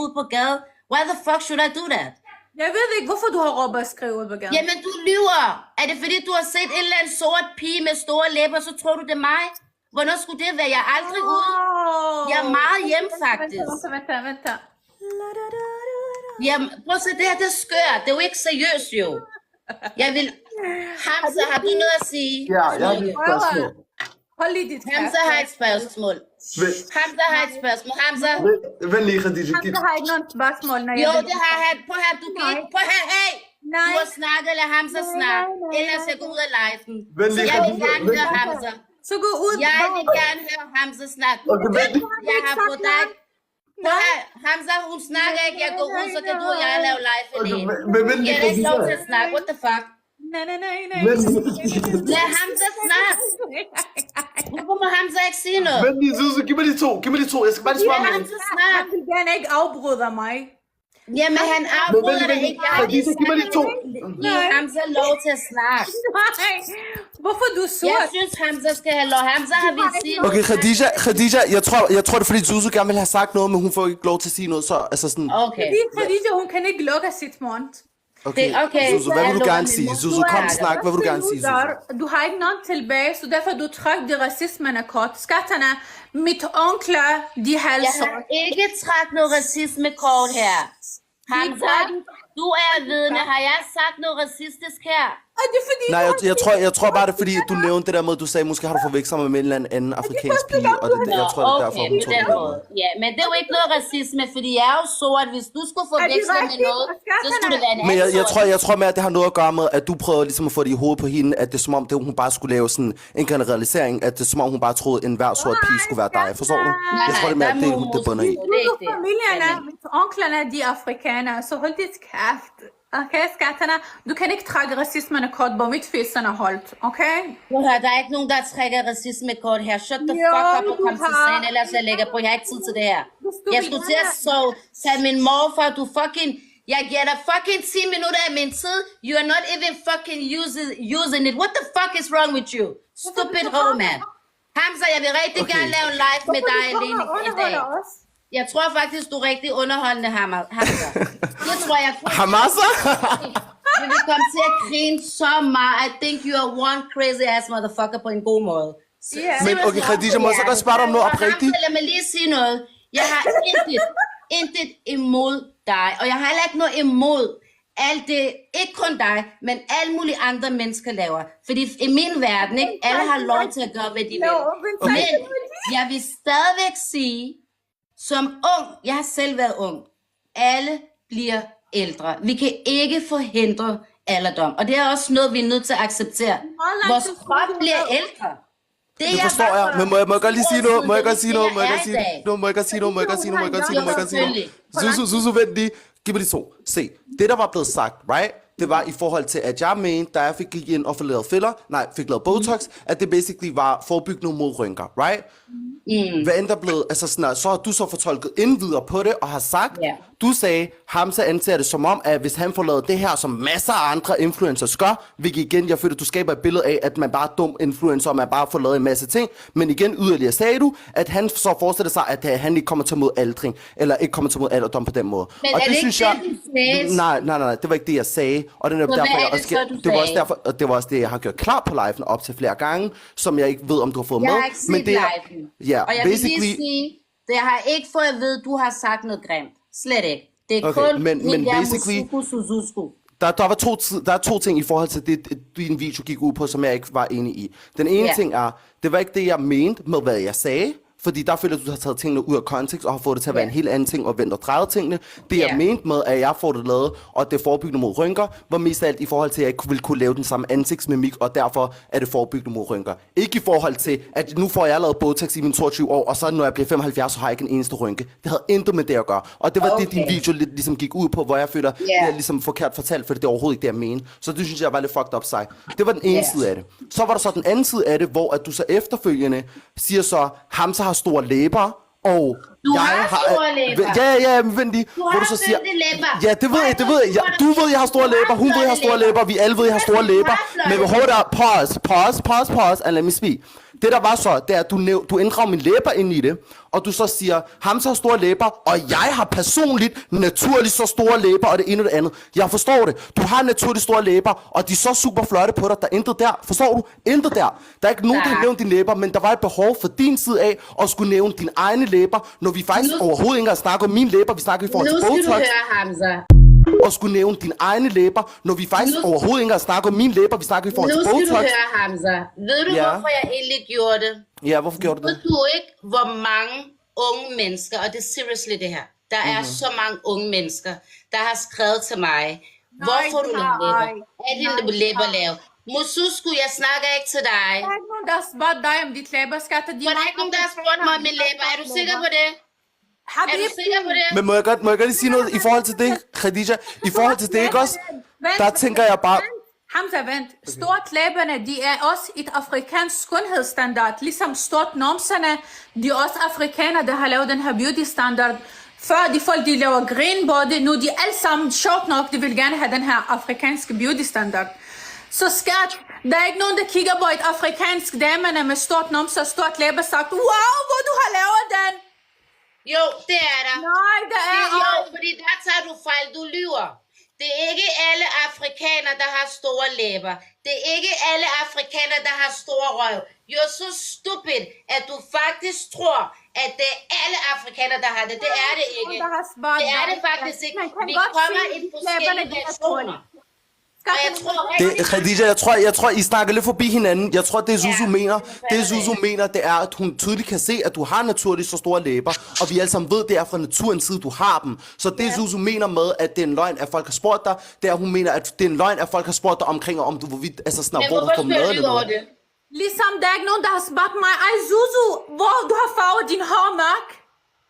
ud på gaden. Why the fuck should I do that? Jeg ved ikke, hvorfor du har råbt og skrevet ud på gaden. Jamen, du lyver. Er det fordi, du har set en eller anden sort pige med store læber, så tror du, det er mig? Hvornår skulle det være? Jeg er aldrig ude. Jeg er meget hjemme, faktisk. Vent. Jamen, prøv at se, det her, det er skørt. Det er jo ikke seriøst, jo. Jeg vil... Hamza, har du noget at sige? Ja, jeg har et spørgsmål. Hold lige dit Hamza har et spørgsmål. Hamza har et spørgsmål. Hamza? Vent lige, Khadija. Hamza har ikke nogen spørgsmål, når Jo, jeg det har han. Prøv her, du kan ikke... Prøv her, hey! Nej. Du har snakket, lad Hamza snakke. Ellers jeg går ud af liven. Vent Så lige, jeg vil Khadija. gerne høre Hamza. Så gå ud. Jeg vil gerne høre Hamza snakke. Okay, vent. Jeg har fået dig... Prøv her, Hamza, hun snakker ikke. Jeg går ud, så kan du og jeg lave live alene. Men vent Jeg lige, har ikke lov til Khadija. at snakke. What the fuck? Nej. Vent lige. Lad Hamza snakke. Hvorfor må Hamza ikke sige noget? Vent lige, Zuzu. Giv mig de to. Jeg skal bare lige Lad svare mig. Hamza snakke. Han vil gerne ikke afbryde mig. Jamen, han afbryder dig ikke. Jeg har lige Khadija, giv mig de to. Giv Hamza lov til at snakke. Nej. Hvorfor er du sur? Jeg synes, Hamza skal have lov. Hamza har vi sige noget. Okay, Khadija, jeg tror det er fordi Zuzu gerne vil have sagt noget, men hun får ikke lov til at sige noget, så altså sådan... Okay. Khadija, hun kan ikke lukke sit mund. Det er okay. Zuzu, hvad vil du gerne sige? Zuzu, kom og snak. Hvad vil du gerne sige, Zuzu? Du har ikke noget tilbage, så derfor du trækker det racismen kort. Skatterne, mit onkler, de Jeg halser. har ikke trækket noget racisme-kort her. Hamza, du er vidne. Har jeg sagt noget racistisk her? Og det er fordi, Nej, jeg tror bare, det er fordi, du nævnte det der med, at du sagde, måske har du forvekslet mig med en eller anden afrikansk pige, og jeg tror, det er derfor, hun tog det. Ja, men det er jo ikke noget racisme, fordi jeg er jo så, at hvis du skulle forveksle med noget, så skulle det være en Men anden jeg tror mere, at det har noget at gøre med, at du prøver ligesom at få det i hovedet på hende, at det er som om, det, hun bare skulle lave sådan en generalisering, at det er som om, hun bare troede, at enhver sort pige skulle være dig. Forstår du? Jeg tror, det er mere, at det bunder i. familierne, mit onklerne, de er afrikanere, så hold dit kæft. Okay, skatterne, du kan ikke trække racismen kort, hvor mit fæserne holdt, okay? Der er ikke nogen, der trækker racisme-kort her. Shut the fuck up og kom til sagen, ellers jeg lægger på. Jeg har ikke tid til det her. Jeg skulle til at tage min morfar, du fucking... Jeg giver dig fucking 10 minutter af min tid. You are not even fucking using it. What the fuck is wrong with you? Stupid røv, man. Hamza, jeg vil rigtig gerne lave en live med dig alene i dag. Jeg tror faktisk, du er rigtig underholdende, Hamza. Det tror jeg. Hamza? Vi vil komme til at grine så meget. I think you are one crazy ass motherfucker på en god måde. Men okay, Khadija, må jeg så godt spørge dig om noget oprigtigt? Lad mig lige sige noget. Jeg har intet imod dig, og jeg har heller ikke noget imod alt det, ikke kun dig, men alle mulige andre mennesker laver. Fordi i min verden, ikke, alle har lov til at gøre, hvad de vil. Men jeg vil stadigvæk sige, som ung, jeg har selv været ung, alle bliver ældre. Vi kan ikke forhindre alderdom, og det er også noget, vi er nødt til at acceptere. Vores krop bliver ældre. Det forstår jeg, men må jeg godt lige sige noget? Må jeg godt sige noget? Zuzu, vent lige. Giv mig de to. Se, det der var blevet sagt, right? Det var i forhold til, at jeg mente, da jeg gik ind og fik lavet Botox, at det basically var forebyggende mod rynker, right? Hvad end der blev, altså sådan, så har du så fortolket videre på det, og har sagt, du sagde, Hamza anser det som om, at hvis han får lavet det her, som masser af andre influencers gør, hvilket igen, jeg føler, at du skaber et billede af, at man bare er dum influencer, og man bare får lavet en masse ting, men igen, yderligere sagde du, at han så forestiller sig, at han ikke kommer til mod aldring, eller ikke kommer til mod alderdom på den måde. Men og er det synes ikke jeg, det, du sagde? Nej, det var ikke det, jeg sagde, og det er det var også det, jeg har gjort klar på liven op til flere gange, som jeg ikke ved, om du har fået med. Jeg har ikke set liven. Ja, og jeg vil lige sige, det har ikke fået at vide, du har sagt noget grimt. Slet ikke. Det er kun men basically, der er to ting i forhold til det, din video gik ud på, som jeg ikke var enig i. Den ene ting er, det var ikke det, jeg mente med, hvad jeg sagde. Fordi der føler du har taget tingene ud af kontekst og har fået det til at være en helt anden ting og vendt og drejet tingene. Det jeg mente med, at jeg får det lavet, og det er forebyggende mod rynker, var mest af alt i forhold til, at jeg ikke ville kunne lave den samme ansigtsmimik, og derfor er det forebyggende mod rynker. Ikke i forhold til, at nu får jeg lavet Botox i mine 22 år, og så når jeg bliver 75, så har jeg ikke en eneste rynke. Det havde intet med det at gøre. Og det var det, din video ligesom gik ud på, hvor jeg føler, det er ligesom forkert fortalt, for det er overhovedet ikke det, jeg mener. Så det synes jeg var lidt fucked up sig. Det var den ene side af det. Så var der så den anden side af det, hvor at du så efterfølgende siger så, Hamza har store læber, og du har store læber. Ja, men vent lige. Du har store læber. Ja, det ved jeg. Du ved, jeg har store læber. Hun ved, jeg har store læber. Vi alle ved, jeg har store læber. Men hold up. Pause, and let me speak. Det der var så, det er, at du inddrager mine læber ind i det, og du så siger, Hamza har store læber, og jeg har personligt naturligt så store læber, og det ene og det andet. Jeg forstår det. Du har naturligt store læber, og de er så super flotte på dig, der er intet der. Forstår du? Intet der. Der er ikke nogen, der har nævnt dine læber, men der var et behov for din side af, at skulle nævne dine egne læber, når vi faktisk overhovedet ikke engang snakker om mine læber, vi snakker i forhold til Botox. Nu skal du høre, Hamza. Og skulle nævne dine egne læber, når vi faktisk overhovedet ikke engang snakker om mine læber, vi snakker i forhold til Botox. Nu skal du høre, Hamza. Ved du, hvorfor jeg egentlig gjorde det? Ja, hvorfor gjorde du det? Ved du ikke, hvor mange unge mennesker, og det er seriously det her, der er så mange unge mennesker, der har skrevet til mig, hvorfor du laver læber? Er dine læber lave? Mosusku, jeg snakker ikke til dig. Der er ikke nogen, der har spurgt dig om dit læber, skatter. Der er ikke nogen, der har spurgt mig om min læber. Er du sikker på det? Er du sikker på det? Men må jeg godt lige sige noget i forhold til det, Khadija? I forhold til det, ikke også? Der tænker jeg bare... Hamza, vent. Stortlæberne, de er også et afrikansk skønhedsstandard. Ligesom stortnomserne, de er også afrikanere, der har lavet den her beauty-standard. Før de folk, de laver grin på det, nu de alle sammen, sjovt nok, de vil gerne have den her afrikanske beauty-standard. Så skat, der er ikke nogen, der kigger på et afrikansk damerne med stort numser og stort læber sagt, wow, hvor du har lavet den. Jo, det er der. Nej, det er Jo, fordi der tager du fejl, du lyver. Det er ikke alle afrikanere, der har store læber. Det er ikke alle afrikanere, der har store røv. You're so stupid, at du faktisk tror, at det er alle afrikanere, der har det. Det er det ikke. Det er det faktisk ikke. Vi kommer i forskellige versioner. Og jeg tror Khadija, jeg tror, I snakker lidt forbi hinanden. Jeg tror, det Zuzu mener, det er, at hun tydeligt kan se, at du har naturligt så store læber, og vi alle sammen ved, det er fra naturens side, du har dem. Så det Zuzu mener med, at det er en løgn, at folk har spurgt dig, det er, hun mener, at det er en løgn, at folk har spurgt dig omkring, om du hvorvidt, altså sådan, hvor du får mad eller noget. Ligesom der er ikke nogen, der har spurgt mig, ej Zuzu, hvor du har farvet din hår mørk?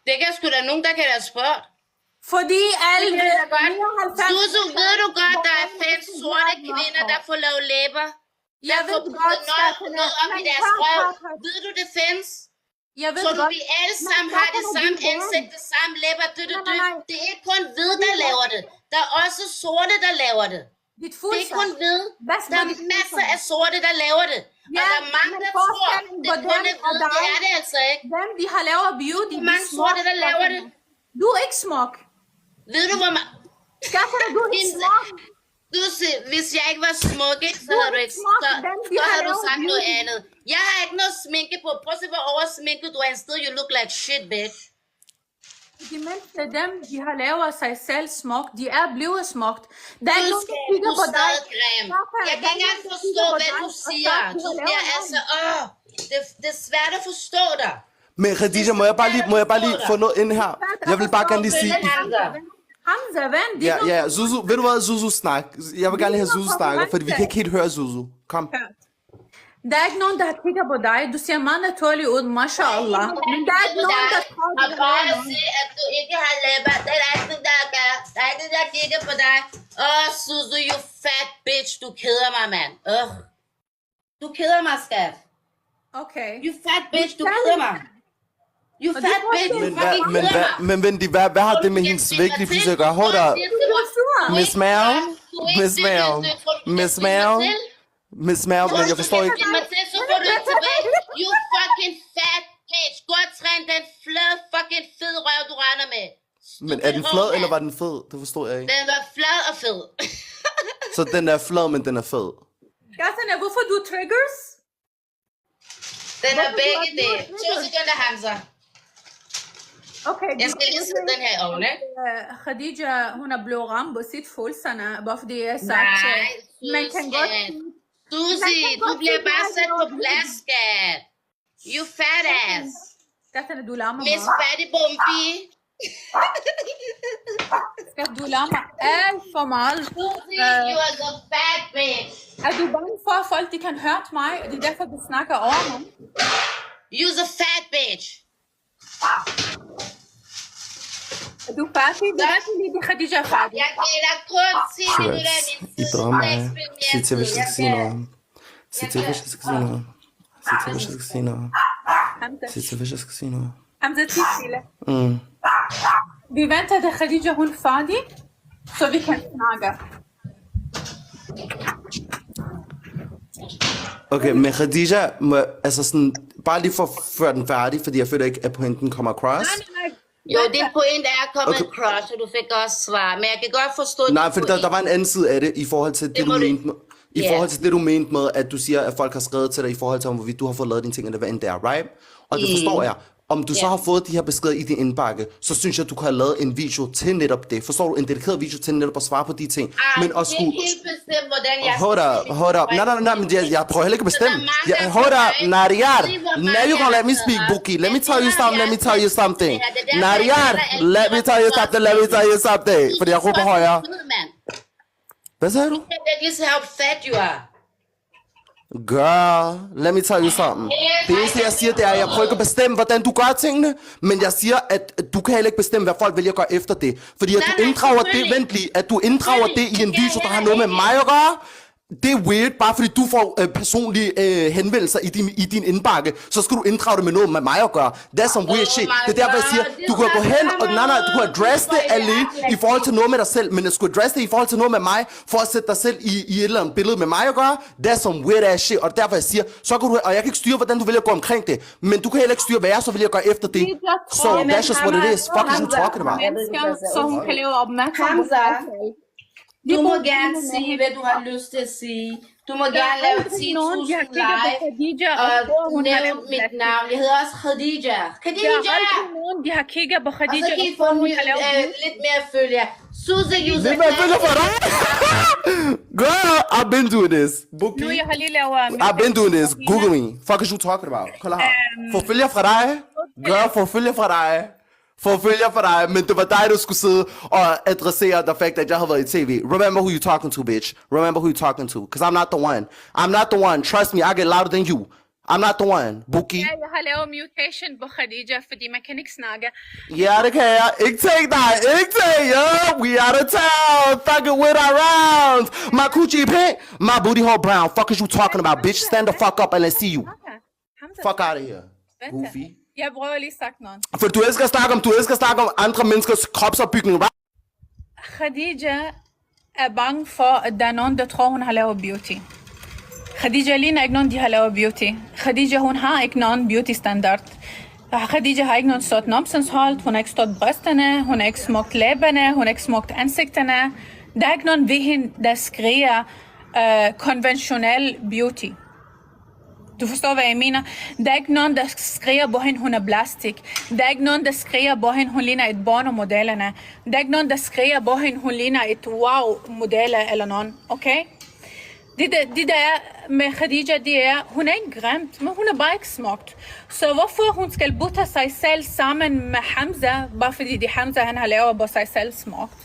Det kan sgu da nogen, der kan have spurgt. Fordi alle Zuzu, ved du godt, der er 5 sorte kvinder, der får lavet læber? Jeg ved godt, noget op i deres røv. Ved du, det findes? Så du, vi alle sammen har det samme ansigt, det samme læber. Det er ikke kun hvide, der laver det. Der er også sorte, der laver det. Det er ikke kun hvide. Der er masser af sorte, der laver det. Og der er mange, der tror, det er kun hvide. Det er det altså ikke. Hvem de har lavet beauty? Der er mange sorte, der laver det. Du er ikke smuk. Ved du, hvor meget... Du er ikke smuk. Du siger, hvis jeg ikke var smuk, ikke, så havde du ikke... Så havde du sagt noget andet. Jeg har ikke noget sminke på. Prøv at se, hvor oversminket du er. And still you look like shit, bitch. De mindste dem, de har lavet sig selv smuk. De er blevet smukt. Der er nogen, der kigger på dig. Jeg kan ikke engang forstå, hvad du siger. Du bliver altså... Det er svært at forstå dig. Men Khadija, må jeg bare lige få noget ind her? Jeg vil bare gerne lige sige... Hamza, vent. Ja, Zuzu, ved du hvad, Zuzu snak? Jeg vil gerne lige have Zuzu snakke, fordi vi kan ikke helt høre Zuzu. Kom. Der er ikke nogen, der kigger på dig. Du ser meget naturlig ud, mashallah. Men der er ikke nogen, der tror, du bare se, at du ikke har læber. Det er ikke nogen, der gør. Der er ikke nogen, der kigger på dig. Zuzu, you fat bitch. Du keder mig, mand. Du keder mig, skat. Okay. You fat bitch, du keder mig. You fat bitch, du fucking keder mig. Men Wendy, hvad har det med hendes vægt lige pludselig at gøre? Hold up. Miss Mal? Miss Mal, men jeg forstår ikke. Så får du tilbage. You fucking fat bitch. Gå og træn den flad fucking fed røv, du render med. Men er den flad, eller var den fed? Det forstår jeg ikke. Den var flad og fed. Så den er flad, men den er fed. Gassana, hvorfor du triggers? Den er begge det. 2 sekunder, Hamza. Okay, jeg skal lige sætte den her i ovnen, ikke? Khadija, hun er blevet ramt på sit følelserne, bare fordi jeg har sagt, man kan godt... Susie, du bliver bare sat på plads, skat. You fat ass. Gassana, du larmer Miss Fatty Bumpy. Skat, du larmer alt for meget. Susie, you are the fat bitch. Er du bange for, at folk de kan høre mig, og det er derfor, du snakker over mig? You're the fat bitch. Er du færdig? Det er lige det, Khadija er færdig. Jeg giver dig kun 10 minutter af min tid. I drømmer mig. Sig til, hvis jeg skal sige noget. Sig til, hvis jeg skal sige noget. Sig til, hvis jeg skal sige noget. Sig til, hvis jeg skal sige noget. Hamza, tig stille. Vi venter, at Khadija hun er færdig, så vi kan snakke. Okay, men Khadija, altså sådan, bare lige for at føre den færdig, fordi jeg føler ikke, at pointen kommer across. Jo, din pointe er kommet across, og du fik også svar, men jeg kan godt forstå... Nej, for der var en anden side af det, i forhold til det, du mente med, forhold til det, du mente med, at du siger, at folk har skrevet til dig, i forhold til, hvorvidt du har fået lavet dine ting, eller hvad end det er, right? Og det forstår jeg. Om du så har fået de her beskeder i din indbakke, så synes jeg, at du kan have lavet en video til netop det. Forstår du? En dedikeret video til netop at svare på de ting. Men at skulle... Det er helt bestemt, hvordan jeg... Hold up. Nej, men jeg prøver heller ikke at bestemme. Hold up, Nadiar. Now you're gonna let me speak, Buki. Let me tell you something. Nadiar, let me tell you something. Fordi jeg råber højere. Hvad sagde du? That is how fat you are. Girl, let me tell you something. Det eneste, jeg siger, det er, at jeg prøver ikke at bestemme, hvordan du gør tingene, men jeg siger, at du kan heller ikke bestemme, hvad folk vælger at gøre efter det. Fordi at du inddrager det, vent lige, at du inddrager det i en video, der har noget med mig at gøre, det er weird, bare fordi du får personlige henvendelser i din indbakke, så skal du inddrage det med noget med mig at gøre. That's some weird shit. Det er derfor, jeg siger, du kan gå hen, og nej, du kan address det alene i forhold til noget med dig selv, men du skulle address det i forhold til noget med mig, for at sætte dig selv i et eller andet billede med mig at gøre. That's some weird ass shit, og derfor jeg siger, så kan du, og jeg kan ikke styre, hvordan du vælger at gå omkring det, men du kan heller ikke styre, hvad jeg så vælger at gøre efter det. So that's just what it is. Fuck is you talking about? Så hun kan lave opmærksomhed. Du må gerne sige, hvad du har lyst til at sige. Du må gerne lave 10.000 live, og nævne mit navn. Jeg hedder også Khadija. Khadija! De har kigget på Og Khadija. så kan I få lidt mere følger. Suze user. Lidt mere følger for dig? Girl, I've been doing this. Buki. Nu jeg har lige lavet... I've been doing this. Google me. Fuck is you talking about? Kom her. Forfølger fra dig. Girl, forfølger fra dig. Forfølger for dig, men det var dig, der skulle sidde og adressere the fact, at jeg havde været i tv. Remember who you talking to, bitch. Remember who you talking to. Because I'm not the one. I'm not the one. Trust me, I get louder than you. I'm not the one. Buki. Ja, jeg har lavet mutation på Khadija, fordi man kan ikke snakke. Ja, det kan jeg. Ikke take dig. Ikke take. We out of town. Fuck it with our rounds. My coochie pink. My booty hole brown. Fuck is you talking about, bitch. Stand the fuck up and let's see you. Fuck out of here. Goofy. Jeg prøver lige sagt noget. For du elsker at snakke om andre menneskers kropsopbygning, right? Khadija er bange for, at der er nogen, der tror, hun har lavet beauty. Khadija ligner ikke nogen, de har lavet beauty. Khadija, hun har ikke nogen beauty standard. Khadija har ikke nogen stort numsenshold, hun har ikke stort brysterne, hun har ikke smukt læberne, hun har ikke smukt ansigterne. Der er ikke nogen ved hende, der skriger konventionel beauty. Du forstår, hvad jeg mener? Der er ikke nogen, der skriger på hende, hun er plastik. Der er ikke nogen, der skriger på hende, hun ligner et Bono-modellerne. Der er ikke nogen, der skriger på hende, hun ligner et wow-modelle eller nogen. Okay? Det der er med Khadija, det er, hun er ikke grimt, men hun er bare ikke smukt. Så hvorfor hun skal putte sig selv sammen med Hamza, bare fordi det Hamza, han har lavet på sig selv smukt?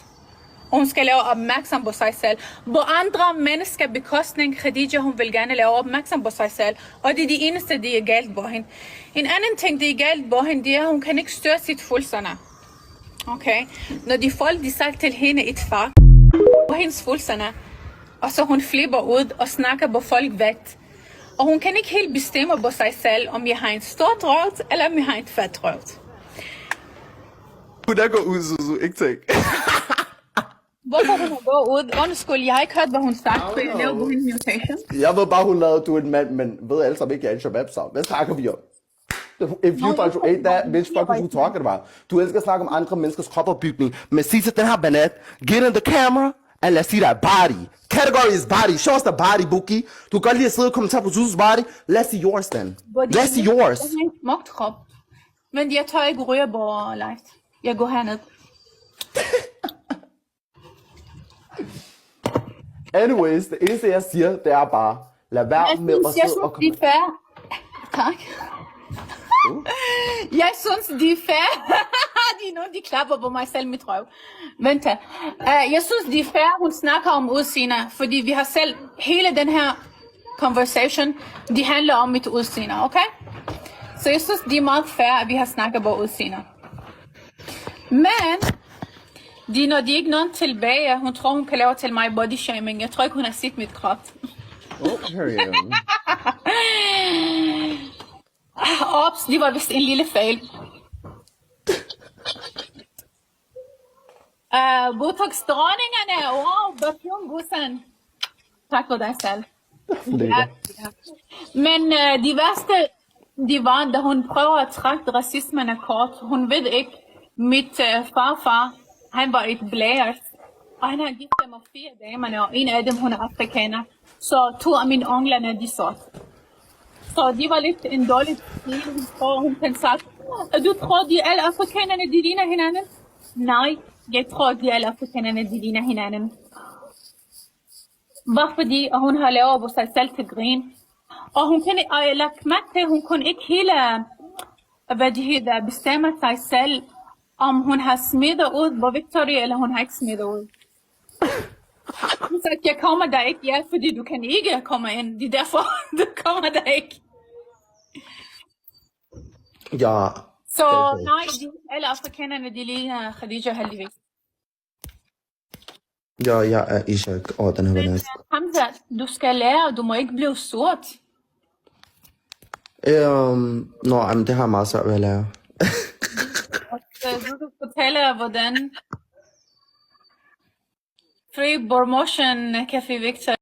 Og hun skal lave opmærksom på sig selv. På andre mennesker bekostning, Khadija, hun vil gerne lave opmærksom på sig selv. Og det er det eneste, det er galt på hende. En anden ting, det er galt på hende, det er, at hun kan ikke styre sit følelserne. Okay? Når de folk, de sagt til hende et fag på hendes følelserne, og så hun flipper ud og snakker på folk vægt. Og hun kan ikke helt bestemme på sig selv, om jeg har en stor røv, eller om jeg har en fat røv. Hun er gået ud, Suzu. Ikke tænk. Hvorfor hun går ud? Undskyld, jeg har ikke hørt, hvad hun sagde, for jeg lavede en mutation. Jeg ved bare, hun lavede, du er en mand, men ved alle sammen ikke, jeg er en shabab-sang. Hvad snakker vi om? If you thought you ate that, bitch, fuck what you talking about? Du elsker at snakke om andre menneskers kropopbygning, men sig til den her banat, get in the camera, and let's see that body. Category is body. Show us the body, Buki. Du kan godt lide at sidde og kommentere på Suzu's body. Let's see yours then. Let's see yours. Jeg har en smukt krop. Men jeg tør ikke ryge på live. Jeg går herned. Anyways, det eneste jeg siger, det er bare, lad være med at sidde og komme... Tak. Jeg synes, de er fair. De er nogen, de klapper på mig selv, mit røv. Vent. Jeg synes, de er fair, hun snakker om udseende, fordi vi har selv, hele den her conversation, de handler om mit udseende, okay? Så jeg synes, de er meget fair, at vi har snakket på udseende. Men, når de ikke nogen tilbage, hun tror, hun kan lave til mig body shaming. Jeg tror ikke, hun har set mit krop. Ops, det var vist en lille fejl. Botox-dronningerne, wow, parfumbussen. Tak for dig selv. Ja. Men de værste, de var, da hun prøver at trække racismen af kort. Hun ved ikke, mit farfar, han var et blære. Og han har givet dem 4 damer, og en af dem, hun er afrikaner. Så 2 af mine onglerne, de sort. Så de var lidt en dårlig stil, og hun kan sagt, du tror, de alle afrikanerne, de ligner hinanden? Nej, jeg tror, de alle afrikanerne, de ligner hinanden. Bare fordi, og hun har lavet på sig selv til grin. Og hun kan, og jeg lagt mærke til, hun kunne ikke hele, hvad de hedder, bestemme sig selv, om hun har smidt ud på Victoria, eller hun har ikke smidt ud. Hun sagde, jeg kommer der ikke, ja, fordi du kan ikke komme ind. Det er derfor, du kommer der ikke. Ja. Så nej, alle afrikanerne, de ligner Khadija heldigvis. Ja, jeg er i chok. Den her var nice. Hamza, du skal lære, du må ikke blive sort. Men det har jeg meget svært ved at lære. Du kan fortælle, hvordan Free Promotion Café Victor